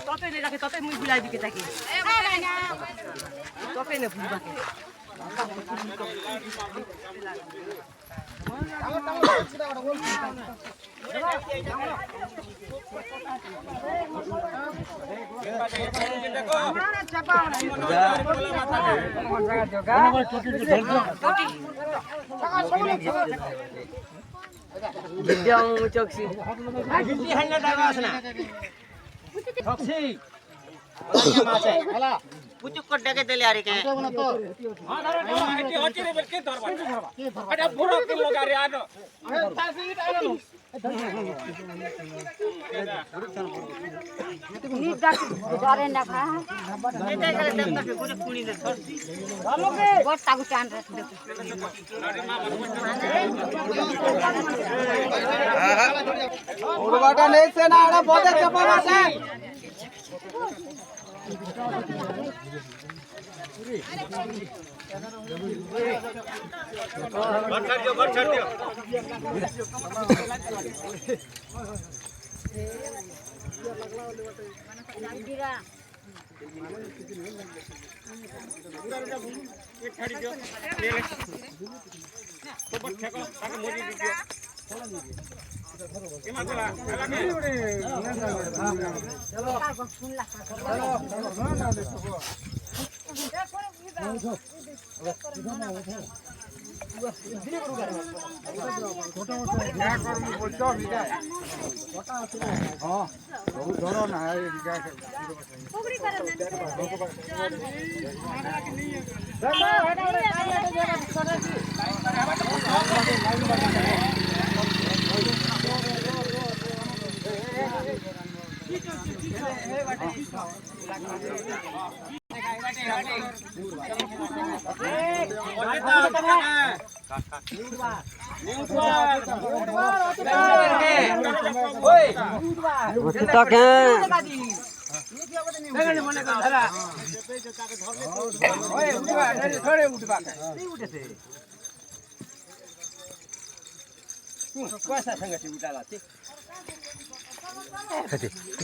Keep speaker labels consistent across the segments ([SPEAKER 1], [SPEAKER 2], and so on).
[SPEAKER 1] ততই রাখে ততই মুই বুলাই দিকে থাকি ততই না বুঝবাকে
[SPEAKER 2] পুচুক করে ডেকে দিলে আর কে এটা বড় কি লোক আরে আনো
[SPEAKER 3] নি ডাক ধরে না খা
[SPEAKER 2] এটা করে দেখতে পুরো পুনি দে
[SPEAKER 3] ভালোকে বড় তাগু চান রে
[SPEAKER 4] ওড়বাটা নেছে না ওড়া বদে চাপা মাসে
[SPEAKER 2] বট ছাড় দিও ছাড়ি দিও তো বট ঠেকো তাকে মরি দিও কেমন চলা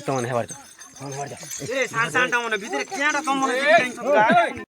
[SPEAKER 4] তোমার হেবার
[SPEAKER 2] এ সান সানটা মনে ভিতরে কেডা কম মনে